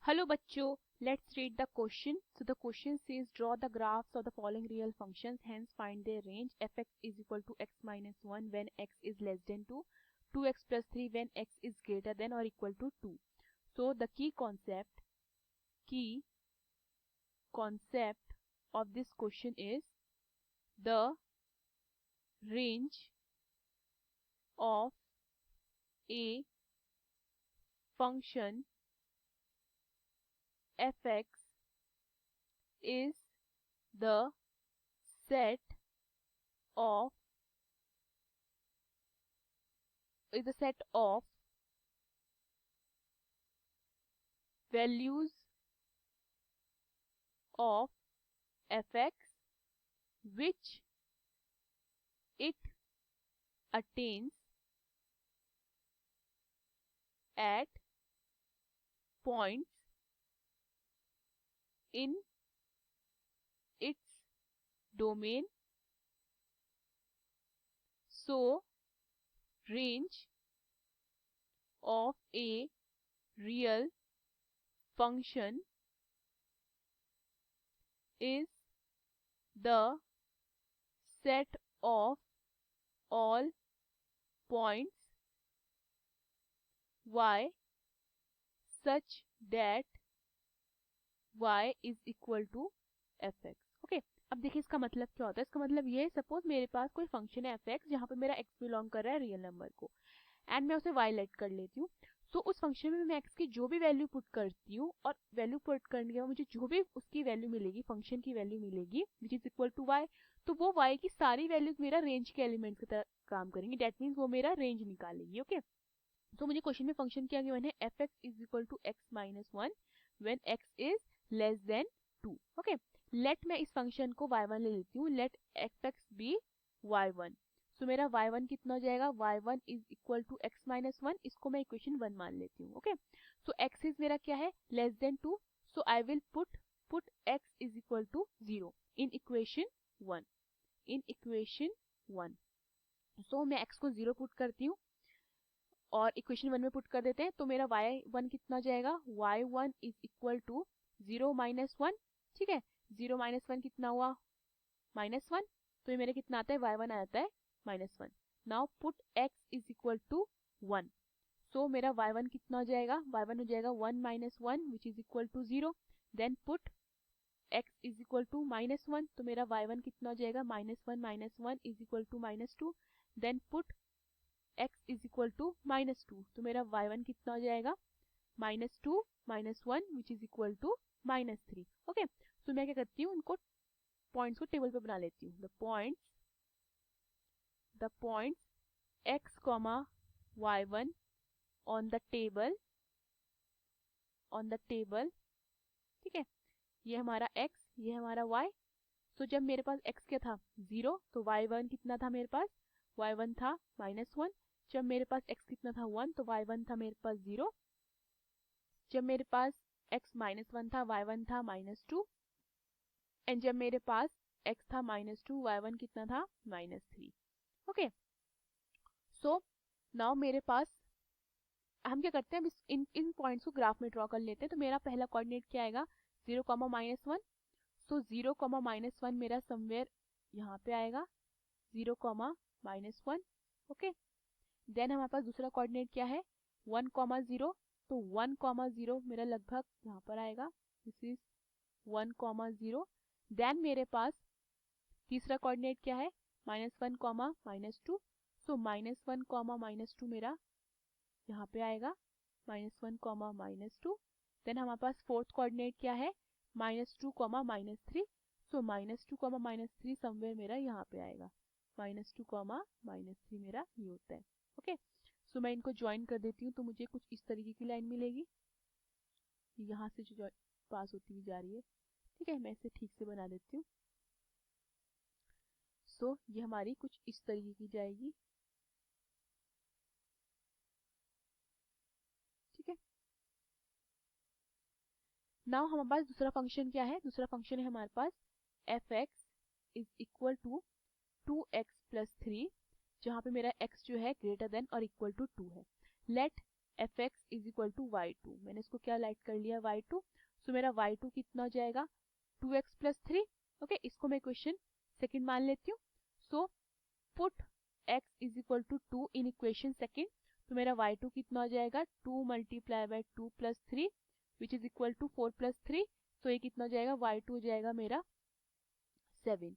Hello bachcho, let's read the question. So the question says draw the graphs of the following real functions, hence find their range. Fx is equal to x minus 1 when x is less than 2, 2x plus 3 when x is greater than or equal to 2. So the key concept of this question is the range of a function fx is the set of values of fx which it attains at points in its domain. So range of a real function is the set of all points y such that y is equal to fx. Okay, अब देखिए इसका मतलब क्या होता है. इसका मतलब ये है, सपोज मेरे पास कोई फंक्शन है fx जहाँ पे मेरा x बिलोंग कर रहा है रियल नंबर को एंड मैं उसे y लेट कर लेती हूँ. तो उस फंक्शन में मैं x की जो भी वैल्यू पुट करती हूँ और वैल्यू पुट करने के बाद मुझे जो भी उसकी वैल्यू मिलेगी, फंक्शन की वैल्यू मिलेगी which is equal to y, तो वो y की सारी वैल्यूज मेरा रेंज के एलिमेंट्स की तरह काम करेंगी. डेट मीन्स वो मेरा रेंज निकालेगी. ओके, तो मुझे क्वेश्चन में फंक्शन क्या गिवन है, fx is equal to x minus 1 when x is less than 2. Okay, let मैं इस फंक्शन को y1 ले लेती हूँ. Late fx B y1. सो मेरा y1 कितना हो जाएगा, y1 is equal to x minus 1. इसको मैं इक्वेशन 1 मान लेती हूँ. ओके, सो x इज मेरा क्या है, less than 2. So I will put x is equal to 0 in equation 1. So मैं x को 0 पुट करती हूँ और इक्वेशन 1 में पुट कर देते हैं. तो मेरा y1 कितना जाएगा, y1 is equal to 0 minus 1. ठीक है, 0 माइनस 1 कितना हुआ, माइनस 1. तो ये मेरा कितना आता है, y1 आ जाता है minus 1. Now put x is equal to 1. So मेरा y1 कितना हो जाएगा, y1 हो जाएगा 1 minus 1 which is equal to 0. Then put x is equal to minus 1. तो मेरा y1 कितना हो जाएगा, minus 1 is equal to minus 2. Then put x is equal to minus 2. तो मेरा y1 कितना हो जाएगा, minus 2 minus 1 which is equal to minus 3. Okay, तो मैं क्या करती हूँ, उनको पॉइंट्स को टेबल पे बना लेती हूँ. The points x comma y1 on the table. ठीक है, ये हमारा x, ये हमारा y. तो जब मेरे पास x क्या था, 0, तो y1 कितना था मेरे पास, y1 था माइनस 1. जब मेरे पास x कितना था, 1, तो y1 था मेरे पास 0. जब मेरे पास x माइनस 1 था, y1 था माइनस 2. एंड जब मेरे पास x था माइनस 2, y1 कितना था, माइनस 3. ओके, सो नाउ मेरे पास हम क्या करते हैं, अब इन पॉइंट्स को ग्राफ में ड्रॉ कर लेते हैं. तो मेरा पहला कोऑर्डिनेट क्या आएगा, 0 कॉमा माइनस 1. सो 0 कॉमा माइनस 1 मेरा समवेयर यहाँ पे आएगा, 0 कॉमा माइनस 1. ओके, देन हमारे पास दूसरा कोऑर्डिनेट क्या है, 1 कॉमा 0. तो 1 कॉमा 0 मेरा लगभग यहाँ पर आएगा, दिस इज 1 कॉमा 0. देन मेरे पास तीसरा कोऑर्डिनेट क्या है, minus 1 comma minus 2. So minus 1 comma minus 2 मेरा यहाँ पे आएगा, माइनस 1 कॉमा माइनस 2. देन हमारे पास फोर्थ कोऑर्डिनेट क्या है, minus 2 comma minus 3. So minus 2 comma minus 3 somewhere मेरा यहाँ पे आएगा, माइनस 2 कॉमा माइनस 3 मेरा ये होता है. ओके, सो मैं इनको ज्वाइन कर देती हूँ. तो मुझे कुछ इस तरीके की लाइन मिलेगी, यहाँ से जो पास होती हुई जा रही है. ठीक है, मैं इसे ठीक से बना देती हूँ. सो ये हमारी कुछ इस तरीके की जाएगी. ठीक है, नाउ हमारे पास दूसरा फंक्शन क्या है, दूसरा फंक्शन है हमारे पास fx is equal to 2x plus 3, जहाँ पे मेरा x जो है ग्रेटर देन और इक्वल टू 2 है. Let F X is equal to Y two, मैंने इसको क्या राइट कर लिया वाई टू। सो मेरा वाई टू कितना हो जाएगा 2x प्लस 3। ओके, इसको मैं इक्वेशन सेकंड मान लेती हूँ। So put x is equal to 2 in equation second, तो मेरा y2 कितना हो जाएगा 2 multiply by 2 plus 3 which is equal to 4 plus 3। तो ये कितना हो जाएगा y2 हो जाएगा मेरा 7।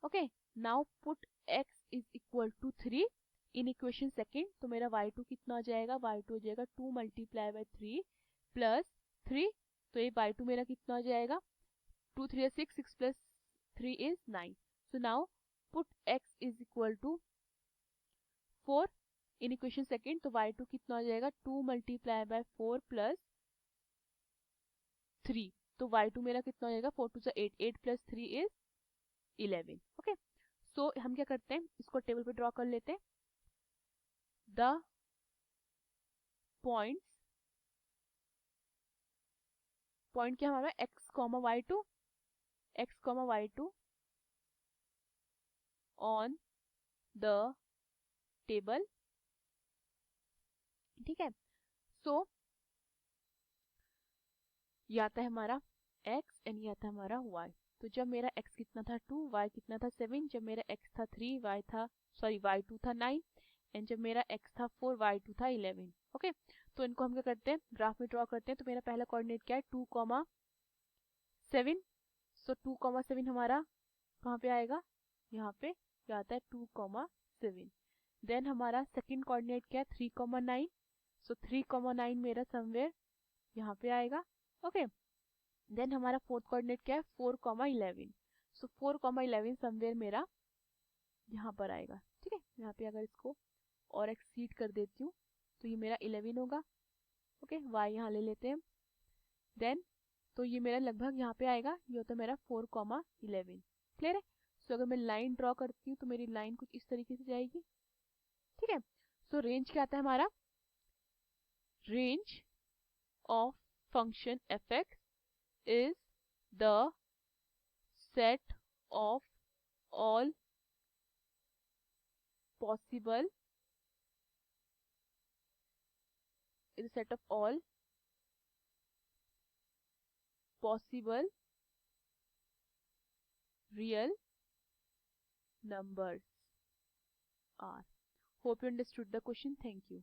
Okay, now put x is equal to 3 in equation second, तो मेरा y2 कितना हो जाएगा y2 हो जाएगा 2 मल्टीप्लाई बाय 3 प्लस 3। तो ये y2 मेरा कितना हो जाएगा 2 3 6, 6 plus 3 is 9. So now put x is equal to 4 in equation second, तो y2 कितना हो जाएगा 2 multiply by 4 plus 3, तो y2 मेरा कितना हो जाएगा 4 2 8, 8 plus 3 is 11. ओके, सो हम क्या करते हैं इसको टेबल पे ड्रॉ कर लेते हैं। द पॉइंट क्या हमारा x comma y2, x comma y2 on the table, ठीक है। सो ये आता है हमारा x एंड ये आता है हमारा y। तो जब मेरा x कितना था 2, y कितना था 7, जब मेरा x था 3, y था y2 था 9 एंड जब मेरा x था 4, y2 था 11। ओके, तो इनको हम क्या करते हैं ग्राफ में ड्रॉ करते हैं। तो मेरा पहला कोऑर्डिनेट क्या है 2,7। सो 2,7 हमारा कहाँ पे आएगा, यहाँ पे क्या आता है 2,7। देन हमारा सेकंड कोऑर्डिनेट क्या है 3,9। सो 3,9 मेरा समवेयर यहाँ पे आएगा। ओके, देन हमारा फोर्थ कोऑर्डिनेट क्या है 4,11। सो 4,11 समवेयर मेरा यहाँ पर आएगा, ठीक है। यहाँ पे अगर इसको और एक्सीड कर देती हूँ तो ये मेरा 11 होगा। ओके, y यहाँ ले लेते हैं। देन तो ये मेरा लगभग यहाँ पे आएगा, ये होता है मेरा 4,11। क्लियर है। सो अगर मैं लाइन ड्रॉ करती हूँ तो मेरी लाइन कुछ इस तरीके से जाएगी, ठीक है। सो रेंज क्या आता है हमारा, range of function F x is the set of all possible is a set of all possible real numbers are. Hope you understood the question. Thank you.